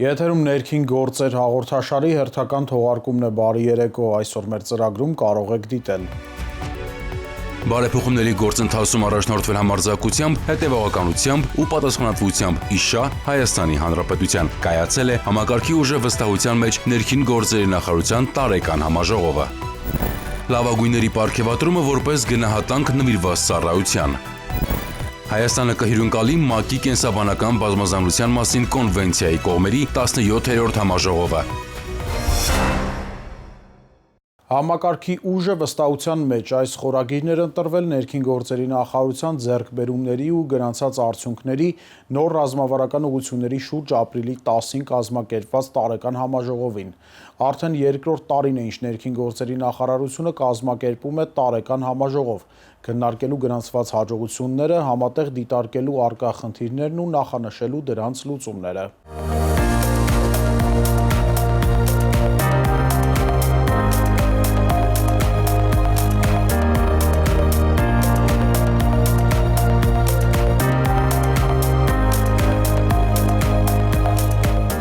Եթերում ներքին գործեր հաղորդաշարի հերթական թողարկումն է բարի երեկո, այսօր մեր ծրագրում կարող եք դիտել. Բարեփոխումների գործընթացում առաջնորդվել համարձակությամբ, հետևողականությամբ ու պատասխանատվությամբ ԻՇԱ Հայաստանի Հանրապետության կայացել է համակարգի ուժը վստահության մեջ ներքին գործերի նախարարության տարեկան համաժողովը։ Լավագույնների պարգևատրումը որպես գնահատանք նվիրված ծառայության։ Հայաստանը կհյուրընկալի ՄԱԿ-ի կենսաբանական բազմազանության մասին կոնվենցիայի կողմերի 17-րդ համաժողովը։ Համակարգի ուժը վստահության մեջ այս խորագիրներ ընտրվել ներքին գործերի նախարարության ձեռքբերումների ու գրանցած արդյունքների նոր ռազմավարական ուղղությունների շուրջ ապրիլի 10-ին կազմակերպված տարեկան համաժողովին։ Արդեն երկրորդ տարին է, ինչ ներքին գործերի նախարարությունը կազմակերպում է տարեկան համաժողով, քննարկելու գրանցված հաջողությունները, համատեղ դիտարկելու առկա խնդիրներն ու նախանշելու դրանց լուծումները։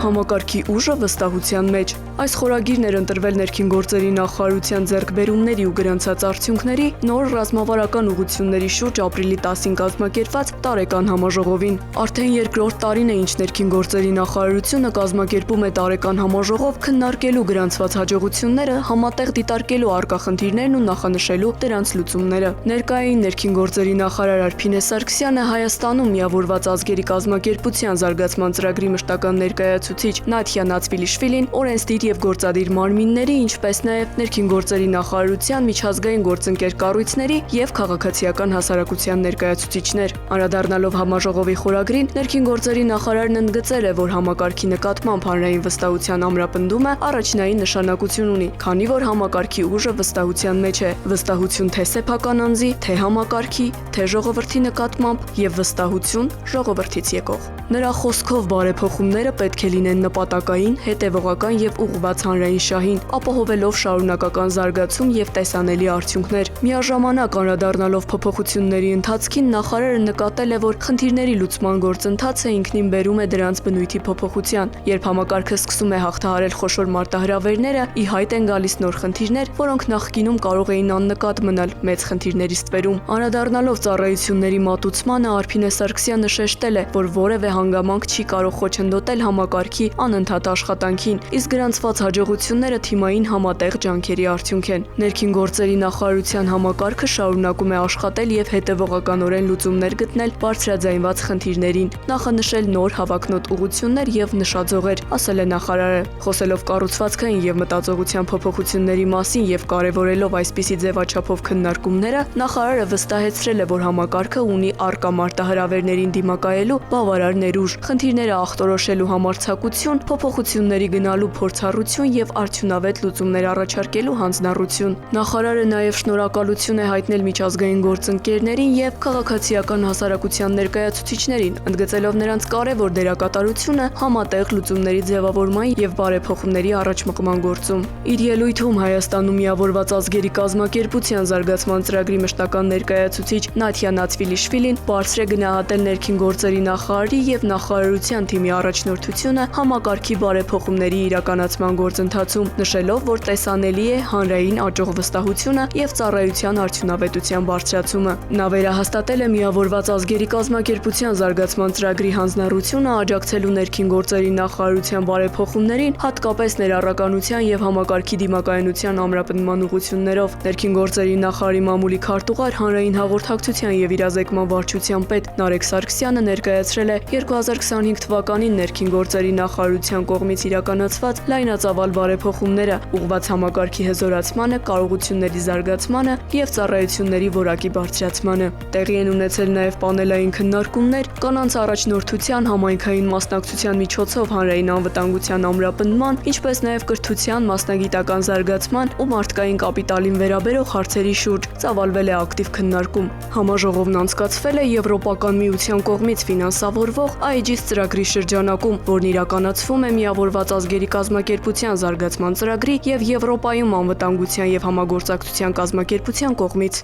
Համակարգի ուժը վստահության մեջ։ Այս խորագիրն էր ընտրվել ներքին գործերի նախարարության ձեռքբերումների ու գրանցած արդյունքների նոր ռազմավարական ուղղությունների շուրջ ապրիլի 10-ին կազմակերպված տարեկան համաժողովին։ Արդեն երկրորդ տարին է, ինչ ներքին գործերի նախարարությունը կազմակերպում է տարեկան համաժողով, քննարկելու գրանցված հաջողությունները, համատեղ դիտարկելու առկա խնդիրներն ու նախանշելու դրանց լուծումները։ Ներկայային ներքին գործերի նախարար Արփինե Սարգսյանը Հայաստանում միավորված ազգերի կազմակերպության զարգացման ծրագրի մշտական ներկայացուցիչ Նաթիա Նացվիլիշվիլին օրենսդիր եւ գործադիր մարմինների, ինչպես նաեւ ներքին գործերի նախարարության միջազգային գործընկեր կառույցների եւ քաղաքացիական հասարակության ներկայացուցիչներ։ Անդրադառնալով համաժողովի խորագրին, ներքին գործերի նախարարն ընդգծել է, որ համակարգի նկատմամբ հանրային վստահության ամրապնդումը առաջնային նշանակություն ունի, քանի որ համակարգի ուժը վստահության մեջ է։ Վստահություն թե սեփական անձի, թե համակարգի, թե ժողովրդի նկատմամբ եւ վստահություն ժողովրդից եկող։ Նրա խոսքով բարեփոխումները պետք է լինեն նպատակային, հետևողական եւ ուղղված հանրային շահին, ապահովելով շարունակական զարգացում եւ տեսանելի արդյունքներ։ Միաժամանակ անդրադառնալով փոփոխությունների ընթացքին, նախարարը նկատել է, որ խնդիրների լուծման գործընթացը ինքնին բերում է դրանց բնույթի փոփոխության։ Երբ համակարգը սկսում է հաղթահարել խոշոր մարտահրավերները, ի հայտ են գալիս նոր խնդիրներ, որոնք նախկինում կարող էին աննկատ մնալ մեծ խնդիրների ստվերում։ Անդրադառնալով ծառայությունների մատուցմանը, Արփինե Սարգսյանը շեշտել է, որ որևէ հանգամանք չի կարող խոչընդոտել համակարգի անընդհատ աշխատանքին, իսկ գրանցված հաջողությունները թիմային համատեղ ջանքերի արդյունք են։ Ներքին գործերի նախարարության համակարգը շարունակում է աշխատել եւ հետեւողականորեն լուծումներ գտնել բարձրաձայնված խնդիրներին, նախանշել նոր հավակնոտ ուղղություններ եւ նշաձողեր, ասել է նախարարը։ Խոսելով կառուցվածքային եւ մտածողության փոփոխությունների մասին եւ կարեւորելով այսպիսի ձևաչափով քննարկումները, նախարարը վստահեցրել է, որ համակարգը ունի առկա մարտահրավերներին դիմակայելու բավարար ներուժ, խնդիրները ախտորոշելու համարձակություն, փոփոխությունների գնալու փորձառություն եւ արդյունավետ լուծումներ առաջարկելու հանձնառություն։ Նախարարը նաեւ շնորհակալություն է հայտնել միջազգային գործընկերներին եւ քաղաքացիական հասարակության ներկայացուցիչներին, ընդգծելով նրանց կարևոր դերակատարությունը համատեղ լուծումների ձևավորման եւ բարեփոխումների առաջմղման գործում։ Իր ելույթում Հայաստանում միավորված ազգերի կազմակերպության զարգացման ծրագրի մշտական ներկայացուցիչ Նաթիա Նացվիլիշվիլին բարձր է գնահատել ներքին գործերի նախարարի եւ նախարարության թիմի առաջնորդությունը համակարգի բարեփոխումների իրականացման գործընթացում, նշելով, որ տեսանելի է հանրային աճող վստահությունը եւ ծառայության արդյունավետության բարձրացումը։ Նա վերահաստատել է միավորված ազգերի կազմակերպության զարգացման ծրագրի հանձնառությունը աջակցելու ներքին գործերի նախարարության բարեփոխումներին, հատկապես ներառականության եւ համակարգի դիմակայունության ամրապնդման ուղղություններով։ Ներքին գործերի նախարարի մամուլի քարտուղար հանրային հաղորդակցության եւ իրազեկման վարչության պետ Նարեկ Սարգսյանը ներկայացրել է 2025 թվականին ներքին գործերի նախարարության կողմից իրականացված լայնածավալ բարեփոխումները, ուղղված համակարգի հզորացմանը, կարողությունների զարգացմանը եւ ծառայությունների որակի բարձրացմանը։ Տեղի են ունեցել նաեւ պանելային քննարկումներ, կանանց առաջնորդության, համայնքային մասնակցության միջոցով հանրային անվտանգության ամրապնդման, ինչպես նաեւ կրթության, մասնագիտական զարգացման ու մարդկային կապիտալին վերաբերող հարցերի շուրջ ծավալվել է ակտիվ քննարկում։ Համաժողովն անցկացվել է Եվրոպական միության կողմից ֆինանսավորվող IGS ծրագրի շրջանակում, որն իրականացվում է միավորված ազգերի կազմակերպության զարգացման ծրագրի եւ Եվրոպայում անվտանգության եւ համագործակցության կազմակերպության կողմից։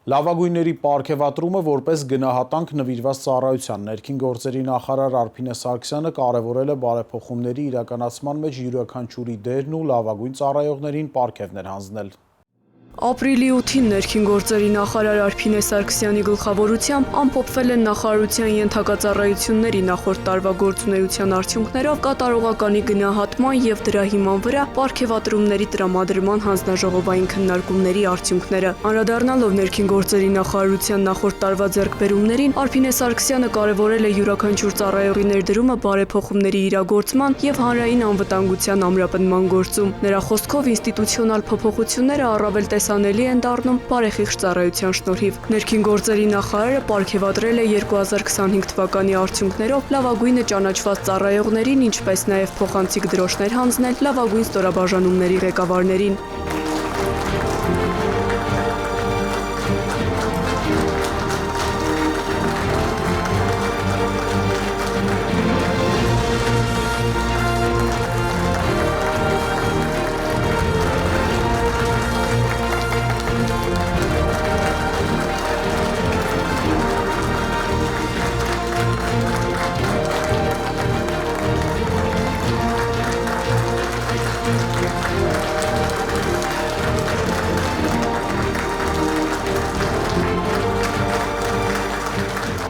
Լավագույնների պարգևատրումը որպես գնահատանք նվիրված ծառայության ներքին գործերի նախարար Արփինե Սարգսյանը կարևորել է բարեփոխումների իրականացման մեջ յուրաքանչյուրի դերն ու լավագույն ծառայողներին պարգևներ հանձնել։ Ապրիլի 8-ին ներքին գործերի նախարար Արփինե Սարգսյանի գլխավորությամբ ամփոփվել են նախարարության ենթակածառայությունների նախորդ տարվա գործունեության արդյունքներով կատարողականի գնահատման եւ դրա հիման վրա պարգևատրումների տրամադրման հանձնաժողովային քննարկումների արդյունքները։ Անդրադառնալով ներքին գործերի նախարարության նախորդ տարվա ձեռքբերումներին, Արփինե Սարգսյանը կարևորել է յուրաքանչյուր ծառայողի ներդրումը բարեփոխումների իրագործման եւ հանրային անվտանգության ամրապնդման գործում։ Նրա խոսքով ինստիտուցիոնալ փոփոխությունները առավել անելի են դառնում բարեխիղճ ծառայության շնորհիվ։ Ներքին գործերի նախարարը պարգևատրել է 2025 թվականի արդյունքներով լավագույնը ճանաչված ծառայողներին, ինչպես նաև փոխանցիկ դրոշներ հանձնել լավագույն ստորաբաժանումների ղեկավարներին։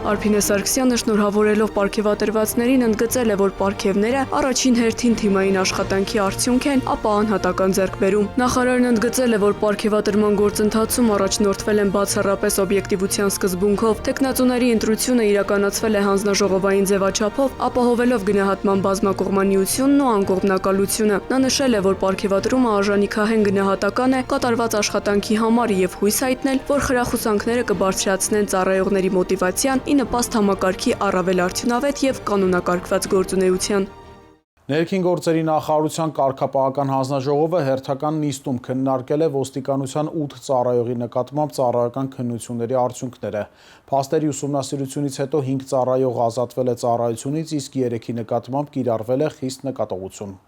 Արփինե Սարգսյանը շնորհավորելով պարգևատրվածներին ընդգծել է, որ պարգևները առաջին հերթին թիմային աշխատանքի արդյունք են, ապա անհատական ձեռքբերում։ Նախարարն ընդգծել է, որ պարգևատրման գործընթացում առաջնորդվել են բացառապես օբյեկտիվության սկզբունքով, տեխնացուների ընտրությունը իրականացվել է հանձնաժողովային ձևաչափով, ապահովելով գնահատման բազմակողմանիությունն ու անկողմնակալությունը։ Նա նշել է, որ պարգևատրումը արժանիքահեն գնահատական է կատարված աշխատանքի համար եւ հույս հայտնել, որ խրախուսանքները կբարձրացնեն ծառայողների մոտիվացիան նպաստ համակարգի առավել արդյունավետ եւ կանոնակարգված գործունեության։ Ներքին գործերի նախարարության կարգապահական հանձնաժողովը հերթական նիստում քննարկել է ոստիկանության 8 ծառայողի նկատմամբ ծառայական քննությունների արդյունքները։ Փաստերի ուսումնասիրությունից հետո 5 ծառայող ազատվել է ծառայությունից, իսկ 3-ի նկատմամբ կիրառվել է խիստ նկատողություն։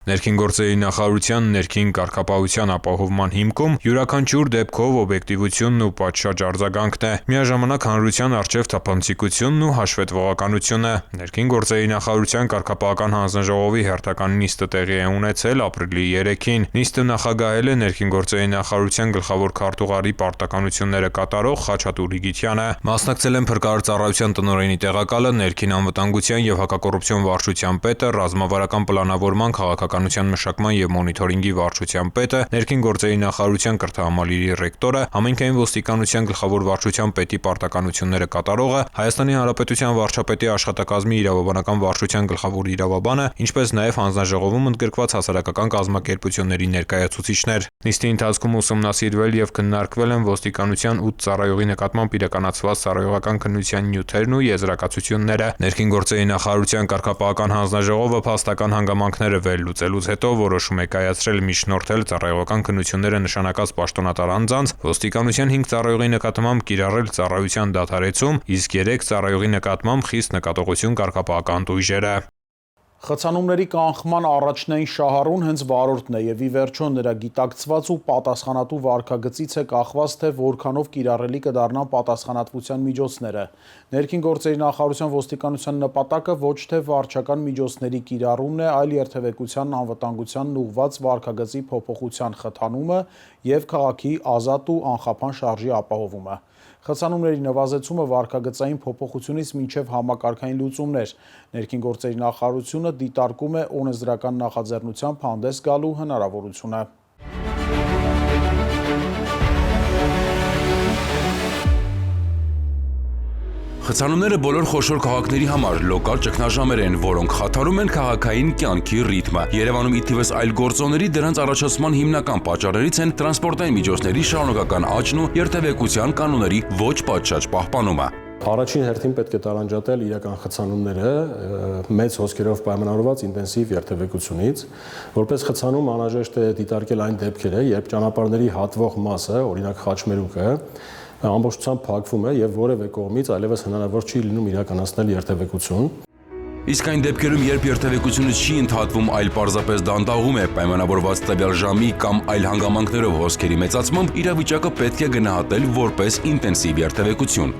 Ներքին գործերի նախարարության ներքին կարգապահության ապահովման հիմքում յուրաքանչյուր դեպքով օբյեկտիվությունն ու պատշաճ արձագանքն է, միաժամանակ հանրության առջև թափանցիկությունն ու հաշվետվողականությունը։ Ներքին գործերի նախարարության կարգապահական հանձնաժողովի հերթական նիստը տեղի է ունեցել ապրիլի 3-ին։ Նիստը նախագահել է ներքին գործերի նախարարության գլխավոր քարտուղարի պարտականությունները կատարող Խաչատուր Իգիթյանը։ Մասնակցել են փրկարար ծառայության տնօրենի տեղակալը, ներքին անվտանգության եւ հակակոռուպցիոն վարչության պետը, ռազմավարական պլանավորման քաղաքականության մշակման եւ մոնիթորինգի վարչության պետը, ներքին գործերի նախարարության կրթահամալիրի ռեկտորը, համայնքային ոստիկանության գլխավոր վարչության պետի պարտականությունները կատարողը, Հայաստանի Հանրապետության վարչապետի աշխատակազմի իրավաբանական վարչության գլխավոր իրավաբանը, ինչպես նաեւ հանձնաժողովում ընդգրկված հասարակական կազմակերպությունների ներկայացուցիչներ։ Նիստի ընթացքում ուսումնասիրվել եւ քննարկվել են ոստիկանության 8 ծառայողի նկատմամբ իրականացված ծառայողական քննության նյութերն ու եզրակացությունները։ Ներքին գործերի նախարարության կարգապահական հանձնաժողովը փաստական հանգամանքները լուծելուց հետո որոշում է կայացրել միջնորդել ծառայողական քննությունները նշանակած պաշտոնատար անձանց, ոստիկանության 5 ծառայողի նկատմամբ կիրառել ծառայության դադարեցում, իսկ 3 ծառայողի նկատմամբ խիստ նկատողություն կարգապահական տույժերը։ Խցանումների կանխման առաջնային շահառուն հենց վարորդն է եւ ի վերջո նրա գիտակցված ու պատասխանատու վարքագծից է կախված, թե որքանով կիրառելի կդառնան պատասխանատվության միջոցները։ Ներքին գործերի նախարարության ոստիկանության նպատակը ոչ թե վարչական միջոցների կիրառումն է, այլ երթևեկության անվտանգությանն ուղղված վարքագծի փոփոխության խթանումը եւ քաղաքի ազատ ու անխափան շարժի ապահովումը։ Խցանումների նվազեցումը վարքագծային փոփոխությունից մինչև համակարգային լուծումներ։ Ներքին գործերի նախարարությունը դիտարկում է օրենսդրական նախաձեռնությամբ հանդես գալու հնարավորությունը։ Խցանումները բոլոր խոշոր քաղաքների համար լոկալ ճգնաժամեր են, որոնք խաթարում են քաղաքային կյանքի ռիթմը։ Երևանում ի թիվս այլ գործոնների դրանց առաջացման հիմնական պատճառներից են տրանսպորտային միջոցների շարունակական աճն ու երթևեկության կանոնների ոչ պատշաճ պահպանումը։ Առաջին հերթին պետք է տարանջատել իրական խցանումները մեծ հոսքերով պայմանավորված ինտենսիվ երթևեկությունից, որպես խցանում անհրաժեշտ է դիտարկել այն դեպքերը, երբ ճանապարհների հատվող մասը, օրինակ խաչմերուկը, ամբողջությամբ փակվում է եւ որևէ կողմից այլևս հնարավոր չի լինում իրականացնել երթևեկություն։ Իսկ այն դեպքերում, երբ երթևեկությունը չի ընդհատվում, այլ պարզապես դանդաղում է պայմանավորված տվյալ ժամի կամ այլ հանգամանքներով հոսքերի մեծացմամբ, իրավիճակը պետք է գնահատել որպես ինտենսիվ երթևեկություն։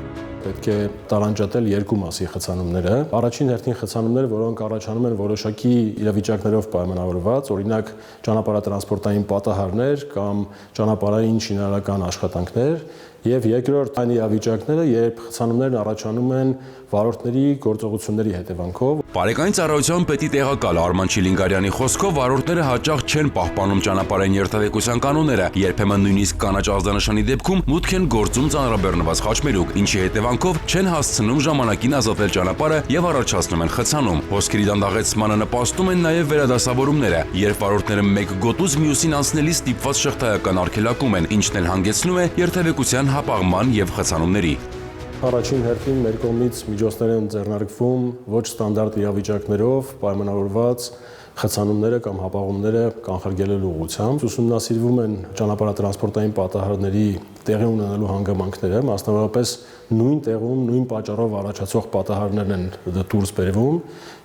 Պետք է տարանջատել երկու մասի խցանումները։ Առաջին հերթին խցանումները, որոնք առաջանում են որոշակի իրավիճակներով պայմանավորված, օրինակ ճանապարհատրանսպորտային պատահարներ կամ ճանապարհային շինարարական աշխատանքներ, եւ երկրորդ այն իրավիճակները, երբ խցանումներն առաջանում են վարորդների գործողությունների հետևանքով։ Բարեկային ծառայության պետի տեղակալ Արման Չիլինգարյանի խոսքով վարորդները հաճախ չեն պահպանում ճանապարհային երթևեկության կանոնները, երբեմն նույնիսկ կանաչ ազդանշանի դեպքում մուտք են գործում ծանրաբեռնված խաչմերուկ, ինչի հետևանքով չեն հասցնում ժամանակին ազատել ճանապարհը եւ առաջացնում են խցանում։ Հոսքերի դանդաղեցմանը նպաստում են նաեւ վերադասավորումները, երբ վարորդները մեկ գոտուց մյուսին անցնելիս ստիպված շղթայական արգելակում են, ինչն էլ հանգեցնում է երթևեկության հապաղման եւ խցանումների։ Առաջին հերթին մեր կողմից միջոցներ են ձեռնարկվում ոչ ստանդարտ իրավիճակներով պայմանավորված խցանումները կամ հապաղումները կանխարգելելու ուղղությամբ։ Ուսումնասիրվում են ճանապարհատրանսպորտային պատահարների տեղի ունենալու հանգամանքները, մասնավորապես նույն տեղում, նույն պատճառով առաջացող պատահարներն են դուրս բերվում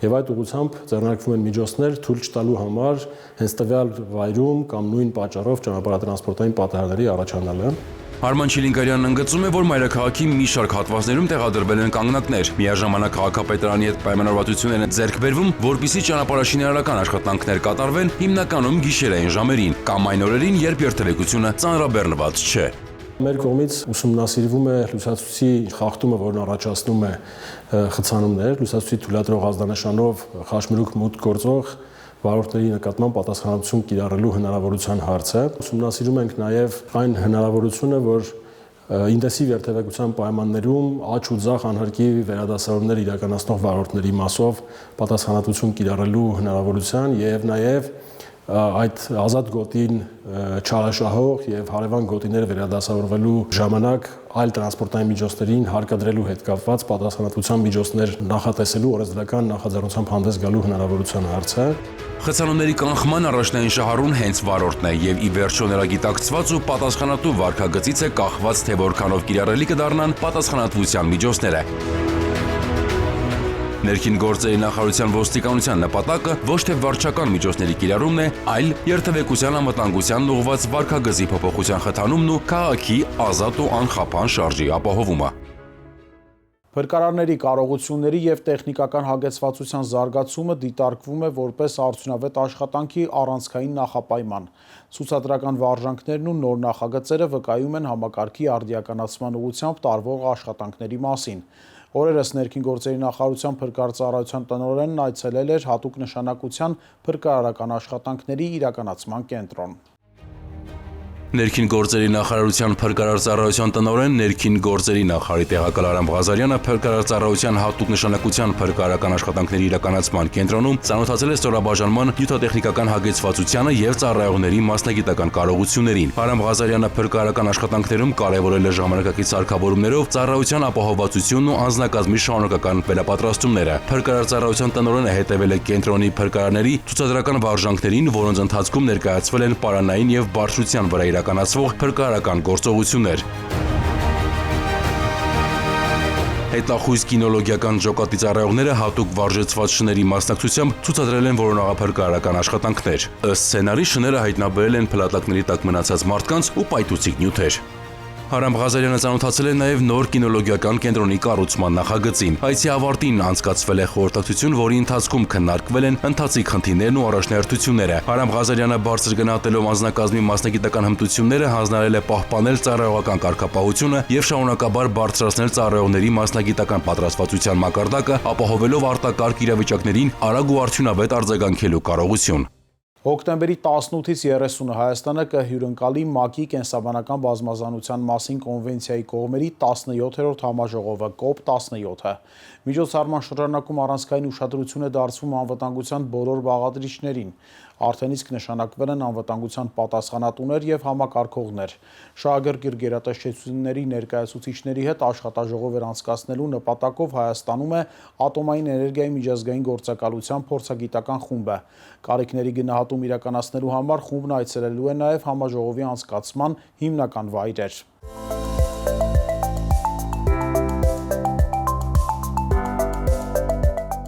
եւ այդ ուղղությամբ ձեռնարկվում են միջոցներ թույլ չտալու համար հենց տվյալ վայրում կամ նույն պատճառով ճանապարհատրանսպորտային պատահարների առաջանալը։ Արման Չիլինգարյանն ընդգծում է, որ մայրաքաղաքի մի շարք հատվածներում տեղադրվել են կանգնակներ։ Միաժամանակ քաղաքապետարանի հետ պայմանավորվածություններ են ձեռք բերվում, որպեսզի ճանապարհաշինարարական աշխատանքներ կատարվեն հիմնականում գիշերային ժամերին կամ այն օրերին, երբ երթևեկությունը ծանրաբեռնված չէ։ Մեր կողմից ուսումնասիրվում է լուսացուցի խախտումը, որն առաջացնում է խցանումներ, լուսացուցի թույլատրող ազդանշանով խաչմերուկ մուտք գործող վարորդների նկատմամբ պատասխանատվություն կիրառելու հնարավորության հարցը։ Ուսումնասիրում ենք նաև այն հնարավորությունը, որ ինտենսիվ երթևեկության պայմաններում աճ ու ձախ անհարկի վերադասավորումներ իրականացնող վարորդների մասով պատասխանատվություն կիրառելու հնարավորության եւ նաև այդ ազատ գոտին չարաշահող եւ հարևան գոտիները վերադասավորվելու ժամանակ այլ տրանսպորտային միջոցներին հարկադրելու հետ կապված պատասխանատվության միջոցներ նախատեսելու օրենսդրական նախաձեռնությամբ հանդես գալու հնարավորության հարցը։ Խցանումների կանխման առաջնային շահառուն հենց վարորդն է եւ ի վերջո նրա գիտակցված ու պատասխանատու վարքագծից է կախված, թե որքանով կիրառելի կդառնան պատասխանատվության միջոցները։ Ներքին գործերի նախարարության ոստիկանության նպատակը ոչ թե վարչական միջոցների կիրառումն է, այլ երթևեկության անվտանգությանն ուղղված վարքագծի փոփոխության խթանումն ու քաղաքի ազատ ու անխափան շարժի ապահովումը։ Փրկարարների կարողությունների եւ տեխնիկական հագեցվածության զարգացումը դիտարկվում է որպես արդյունավետ աշխատանքի առանցքային նախապայման։ Ցուցադրական վարժանքներն ու նոր նախագծերը վկայում են համակարգի արդիականացման ուղղությամբ տարվող աշխատանքների մասին։ Օրերս ներքին գործերի նախարարության փրկարարծառայության տնօրենն այցելել էր հատուկ նշանակության փրկարարական աշխատանքների իրականացման կենտրոն։ Ներքին գործերի նախարարության փրկարարծառայության տնօրեն ներքին գործերի նախարարի տեղակալ Արամ Ղազարյանը փրկարարծառայության հատուկ նշանակության փրկարարական աշխատանքների իրականացման կենտրոնում ծանոթացել է ստորաբաժանման նյութատեխնիկական հագեցվածությանը եւ ծառայողների մասնագիտական կարողություններին։ Արամ Ղազարյանը փրկարարական աշխատանքներում կարևորել է ժամանակակից սարքավորումներով ծառայության ապահովվածությունն ու անձնակազմի շարունակական վերապատրաստումները։ Փրկարարծառայության տնօրենը հետևել է կենտրոնի փրկարարների ցուցադրական վարժանքներին, որոնց ընթացքում ներկայացվել են պարանային եւ բարձրության վրա իրականացվող փրկարարական գործողություններ։ Հետախույզ կինոլոգիական ջոկատի ծառայողները հատուկ վարժեցված շների մասնակցությամբ ցուցադրել են որոնողափրկարարական աշխատանքներ։ Ըստ սցենարի շները հայտնաբերել են փլատակների տակ մնացած մարդկանց ու պայթուցիկ նյութեր։ Արամ Ղազարյանը ծանոթացել է նաև նոր կինոլոգիական կենտրոնի կառուցման նախագծին։ Այցի ավարտին անցկացվել է խորհրդակցություն, որի ընթացքում քննարկվել են ընթացիկ խնդիրներն ու առաջնահերթությունները։ Արամ Ղազարյանը բարձր գնահատելով անձնակազմի մասնագիտական հմտությունները հանձնարարել է պահպանել ծառայողական կարգապահությունը եւ շարունակաբար բարձրացնել ծառայողների մասնագիտական պատրաստվածության մակարդակը, ապահովելով արտակարգ իրավիճակներին արագ ու արդյունավետ արձագանքելու կարողություն։ Հոկտեմբերի 18-ից 30-ը Հայաստանը կհյուրընկալի ՄԱԿ-ի կենսաբանական բազմազանության մասին կոնվենցիայի կողմերի 17-րդ համաժողովը COP17-ը։ Միջոցառման շրջանակում առանցքային ուշադրություն է դարձվում անվտանգության բոլոր բաղադրիչներին։ Արդեն իսկ նշանակվել են անվտանգության պատասխանատուներ եւ համակարգողներ։ Շահագրգիռ գերատեսչությունների ներկայացուցիչների հետ աշխատաժողով էր անցկացնելու նպատակով Հայաստանում է ատոմային էներգիայի միջազգային գործակալության փորձագիտական խումբը։ Կարիքների գնահատում իրականացնելու համար խումբն այցելելու է նաև համաժողովի անցկացման հիմնական վայրեր։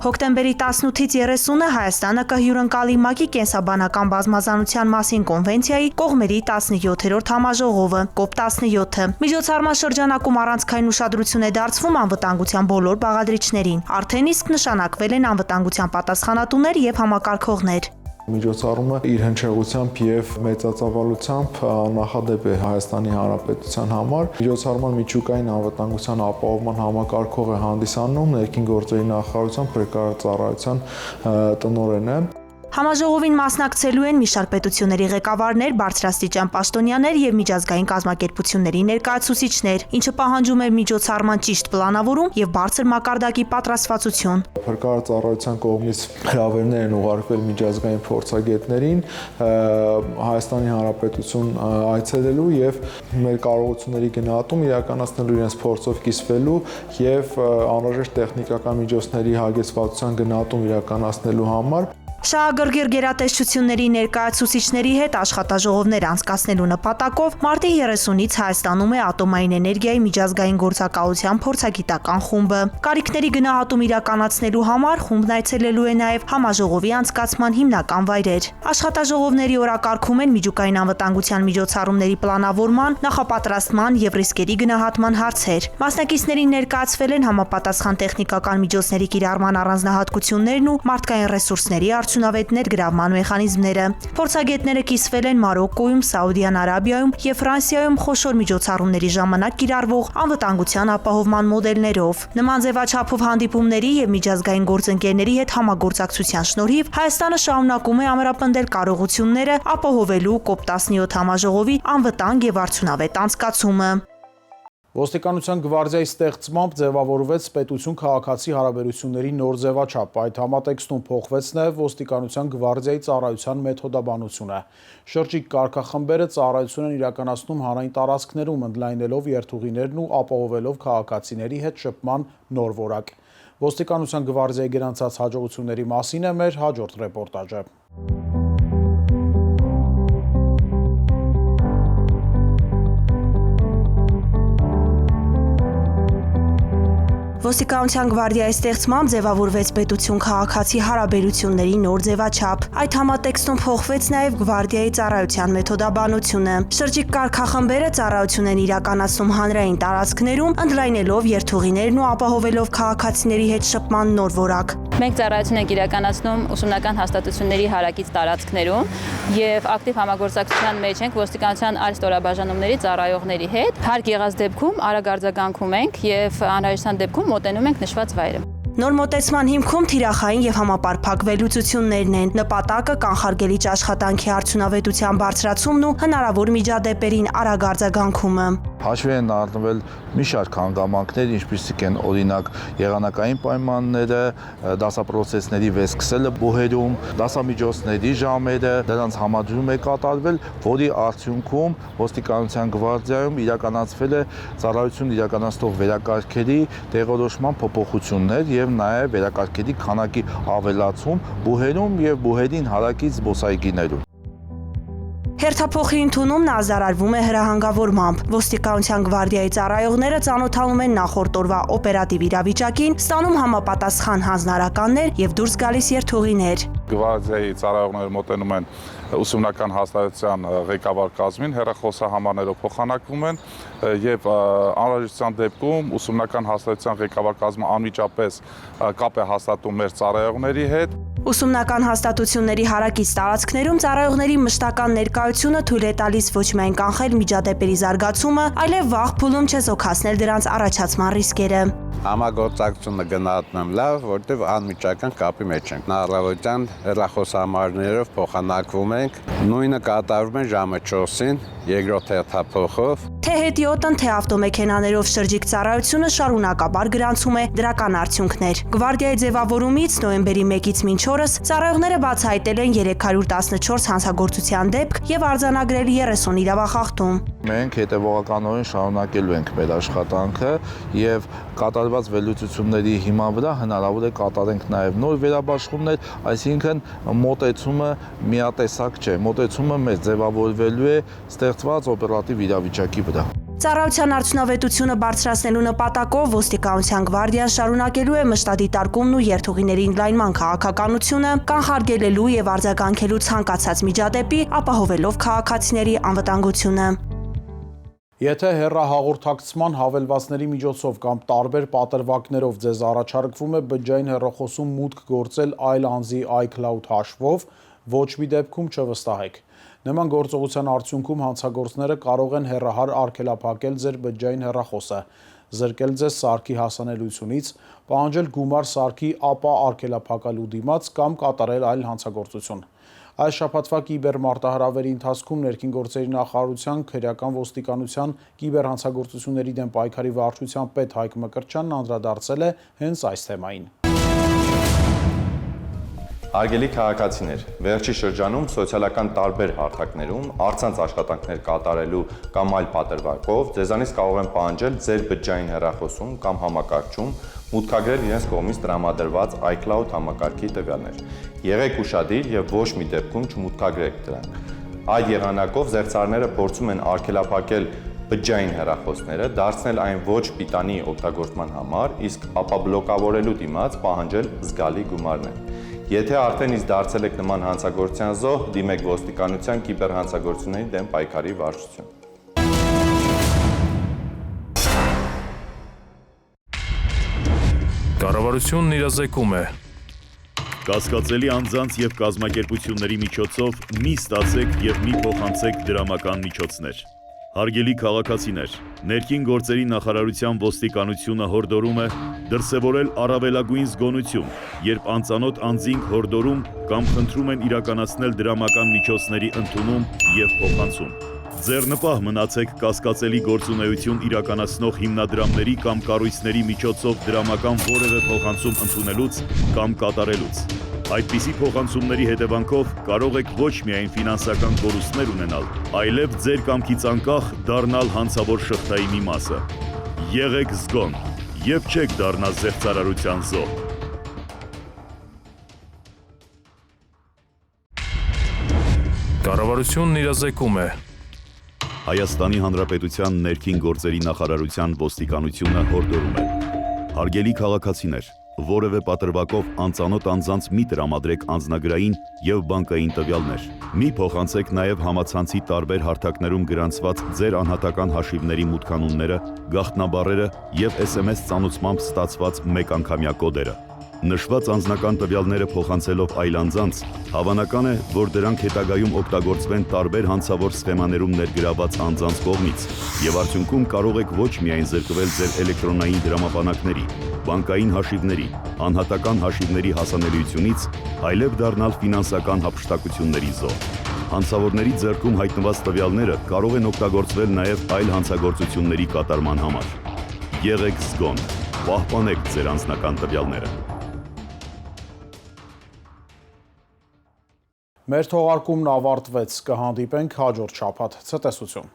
Հոկտեմբերի 18-ից 30-ը Հայաստանը կհյուրընկալի ՄԱԿ-ի կենսաբանական բազմազանության մասին կոնվենցիայի կողմերի 17-րդ համաժողովը, COP17-ը։ Միջոցառման շրջանակում առանցքային ուշադրություն է դարձվում անվտանգության բոլոր բաղադրիչներին։ Արդեն իսկ նշանակվել են անվտանգության պատասխանատուներ եւ համակարգողներ։ Միջոցառումը իր հնչեղությամբ եւ մեծածավալությամբ նախադեպ է Հայաստանի Հանրապետության համար։ Միջոցառման միջուկային անվտանգության ապահովման համակարգող է հանդիսանում ներքին գործերի նախարարության փրկարարծառայության տնօրենը։ Համաժողովին մասնակցելու են մի շարք պետությունների ղեկավարներ, բարձրաստիճան պաշտոնյաներ եւ միջազգային կազմակերպությունների ներկայացուցիչներ, ինչը պահանջում է միջոցառման ճիշտ պլանավորում եւ բարձր մակարդակի պատրաստվածություն։ Փրկարարծառայության կողմից հրավերներ են ուղարկվել միջազգային փորձագետներին Հայաստանի Հանրապետություն այցելելու եւ մեր կարողությունների գնահատում իրականացնելու, իրենց փորձով կիսվելու եւ անհրաժեշտ տեխնիկական միջոցների հագեցվածության գնահատում իրականացնելու համար։ Շահագրգիռ գերատեսչությունների ներկայացուցիչների հետ աշխատաժողովներ անցկացնելու նպատակով մարտի 30-ից Հայաստանում է ատոմային էներգիայի միջազգային գործակալության փորձագիտական խումբը։ Կարիքների գնահատում իրականացնելու համար խումբն այցելելու է նաև համաժողովի անցկացման հիմնական վայրեր։ Աշխատաժողովների օրակարգում են միջուկային անվտանգության միջոցառումների պլանավորման, նախապատրաստման եւ ռիսկերի գնահատման հարցեր։ Մասնակիցներին ներկայացվել են համապատասխան տեխնիկական միջոցների կիրառման առանձնահատկություններն ու մարդկային ռեսուրսների արդյունավետ ներգրավման մեխանիզմները։ Փորձագետները կիսվել են Մարոկկոյում, Սաուդյան Արաբիայում եւ Ֆրանսիայում խոշոր միջոցառումների ժամանակ կիրառվող անվտանգության ապահովման մոդելներով։ Նման ձևաչափով հանդիպումների եւ միջազգային գործընկերների հետ համագործակցության շնորհիվ Հայաստանը շարունակում է ամրապնդել կարողությունները ապահովելու COP17 համաժողովի անվտանգ եւ արդյունավետ անցկացումը։ Ոստիկանության գվարդիայի ստեղծմամբ ձևավորվեց պետություն-քաղաքացի հարաբերությունների նոր ձևաչափ։ Այդ համատեքստում փոխվեց նաև ոստիկանության գվարդիայի ծառայության մեթոդաբանությունը։ Շրջիկ կարգախմբերը ծառայություն են իրականացնում հանրային տարածքներում, ընդլայնելով երթուղիներն ու ապահովելով քաղաքացիների հետ շփման նոր որակ։ Ոստիկանության գվարդիայի գրանցած հաջողությունների մասին է մեր հաջորդ ռեպորտաժը։ Ոստիկանության գվարդիայի ստեղծմամբ ձևավորվեց պետություն-քաղաքացի հարաբերությունների նոր ձևաչափ։ Այդ համատեքստում փոխվեց նաև գվարդիայի ծառայության մեթոդաբանությունը։ Շրջիկ կարգախմբերը ծառայություն են իրականացնում հանրային տարածքներում, ընդլայնելով երթուղիներն ու ապահովելով քաղաքացիների հետ շփման նոր որակ։ Մենք ծառայություն ենք իրականացնում ուսումնական հաստատությունների հարակից տարածքներում եւ ակտիվ համագործակցության մեջ ենք ոստիկանության այլ ստորաբաժանումների ծառայողների հետ։ Հարկ եղած դեպքում արագ արձագանքում ենք եւ անհրաժեշտության դեպքում մոտենում ենք նշված վայրը։ Նոր մոտեցման հիմքում թիրախային եւ համապարփակ վերլուծություններն են։ Նպատակը կանխարգելիչ աշխատանքի արդյունավետության բարձրացումն ու հնարավոր միջադեպերին արագ արձագանքումը։ Հաշվի են առնվել մի շարք հանգամանքներ, ինչպիսիք են օրինակ եղանակային պայմանները, դասապրոցեսների վերսկսելը բուհերում, դասամիջոցների ժամերը, դրանց համադրում է կատարվել, որի արդյունքում ոստիկանության գվարդիայում իրականացվել է ծառայություն իրականացնող վերակարգերի տեղորոշման փոփոխություններ եւ նաեւ վերակարգերի քանակի ավելացում բուհերում եւ բուհերին հարակից զբոսայգիներում։ Հերթափոխի ընդունումն ազդարարվում է հրահանգավորմամբ։ Ոստիկանության գվարդիայի ծառայողները ծանոթանում են նախորդ օրվա օպերատիվ իրավիճակին, ստանում համապատասխան հանձնարարականներ եւ դուրս գալիս երթուղիներ։ Գվարդիայի ծառայողները մոտենում են ուսումնական հաստատության ղեկավար կազմին, հեռախոսահամարներով փոխանակվում են եւ անհրաժեշտության դեպքում ուսումնական հաստատության ղեկավար կազմը անմիջապես կապ է հաստատում մեր ծառայողների հետ։ Ուսումնական հաստատությունների հարակից տարածքներում ծառայողների մշտական ներկայությունը թույլ է տալիս ոչ միայն կանխել միջադեպերի զարգացումը, այլև վաղ փուլում չեզոքացնել դրանց առաջացման ռիսկերը։ Համագործակցությունը գնահատում լավ, որտեղ անմիջական կապի մեջ ենք։ Հնարավորության հեռախոսահամարներով փոխանակվում ենք, նույնը կատարվում է ժամը 4-ին, երկրորդ հերթափոխով։ Թե հետիոտն, թե ավտոմեքենաներով շրջիկ ծառայությունը շարունակաբար գրանցում է դրական արդյունքներ։ Գվարդիայի ձևավորումից նոյեմբերի 1-ից մինչ օրս ծառայողները բացահայտել են 314 հանցագործության դեպք եւ արձանագրել 30 իրավախախտում։ Մենք հետևողականորեն շարունակելու ենք մեր աշխատանքը եւ կատարված վերլուծությունների հիման վրա հնարավոր է կատարենք նաեւ նոր վերաբաշխումներ, այսինքն մոտեցումը միատեսակ չէ, մոտեցումը մեզ ձևավորվելու է ստեղծված օպերատիվ իրավիճակի վրա։ Ծառայության արդյունավետությունը բարձրացնելու նպատակով ոստիկանության գվարդիան շարունակելու է մշտադիտարկումն ու երթուղիների ընդլայնման քաղաքականությունը, կանխարգելելու եւ արձագանքելու ցանկացած միջադեպի, ապահովելով քաղաքացիների անվտանգությունը։ Եթե հեռահաղորդակցման հավելվածների միջոցով կամ տարբեր պատրվակներով ձեզ առաջարկվում է բջջային հեռախոսում մուտք գործել այլ անձի iCloud հաշվով, ոչ մի դեպքում չվստահեք։ Նման գործողության արդյունքում հանցագործները կարող են հեռահար արգելափակել ձեր բջջային հեռախոսը, զրկել ձեզ սարքի հասանելիությունից, պահանջել գումար սարքի ապա արգելափակելու դիմաց կամ կատարել այլ հանցագործություն։ Այս շաբաթվա կիբերմարտահրավերի ընթացքում ներքին գործերի նախարարության, քրեական ոստիկանության, կիբերհանցագործությունների դեմ պայքարի վարչության պետ Հայկ Մկրտչյանն անդրադարձել է հենց այս թեմային։ Հարգելի քաղաքացիներ, վերջի շրջանում սոցիալական տարբեր հարթակներում առցանց աշխատանքներ կատարելու կամ այլ պատրվակով ձեզանից կարող են պահանջել ձեր բջջային հեռախոսում կամ համակարգչում մուտքագրել իրենց կողմից տրամադրված iCloud համակարգի տվյալներ։ Եղեք ուշադիր եւ ոչ մի դեպքում չմուտքագրեք դրանք։ Այդ եղանակով զերծարները փորձում են արգելափակել բջջային հեռախոսները, դարձնել այն ոչ պիտանի օգտագործման համար, իսկ ապա բլոկավորելու դիմաց պահանջել զգալի գումարներ։ Եթե արդեն իսկ դարձել եք նման հանցագործության զոհ, դիմեք ոստիկանության կիբերհանցագործությունների դեմ պայքարի վարչություն։ Կառավարությունն իրազեկում է։ Կասկածելի անձանց եւ կազմակերպությունների միջոցով մի ստացեք եւ մի փոխանցեք դրամական միջոցներ։ Հարգելի քաղաքացիներ, ներքին գործերի նախարարության ոստիկանությունը հորդորում է դրսևորել առավելագույն զգոնություն, երբ անծանոթ անձինք հորդորում կամ խնդրում են իրականացնել դրամական միջոցների ընդունում եւ փոխանցում։ Ձեռնպահ մնացեք կասկածելի գործունեություն իրականացնող հիմնադրամների կամ կառույցների միջոցով դրամական որևէ փոխանցում ընդունելուց կամ կատարելուց։ Այդպիսի փոխանցումների հետևանքով կարող եք ոչ միայն ֆինանսական կորուստներ ունենալ, այլև ձեր կամքից անկախ դառնալ հանցավոր շղթայի մի մասը։ Եղեք զգոն եւ չեք դառնա զեղծարարության զոհ։ Կառավարությունն իրազեկում է։ Հայաստանի Հանրապետության ներքին գործերի նախարարության ոստիկանությունը հորդորում է. Հարգելի քաղաքացիներ, որևէ պատրվակով անծանոթ անձանց մի տրամադրեք անձնագրային եւ բանկային տվյալներ։ Մի փոխանցեք նաեւ համացանցի տարբեր հարթակներում գրանցված ձեր անհատական հաշիվների մուտքանունները, գաղտնաբառերը եւ SMS ծանուցմամբ ստացված մեկ անգամյա կոդերը։ Նշված անձնական տվյալները փոխանցելով այլ անձանց, հավանական է, որ դրանք հետագայում օգտագործվեն տարբեր հանցավոր սխեմաներում ներգրաված անձանց կողմից, եւ արդյունքում կարող եք ոչ միայն զրկվել ձեր էլեկտրոնային դրամապանակների, բանկային հաշիվների, անհատական հաշիվների հասանելիությունից, այլև դառնալ ֆինանսական հափշտակությունների զոհ։ Հանցավորների ձեռքում հայտնված տվյալները կարող են օգտագործվել նաեւ այլ հանցագործությունների կատարման համար։ Եղեք զգոն, պահպանեք ձեր անձնական տվյալները։ Մեր թողարկումն ավարտվեց, կհանդիպենք հաջորդ շաբաթ, ցտեսություն։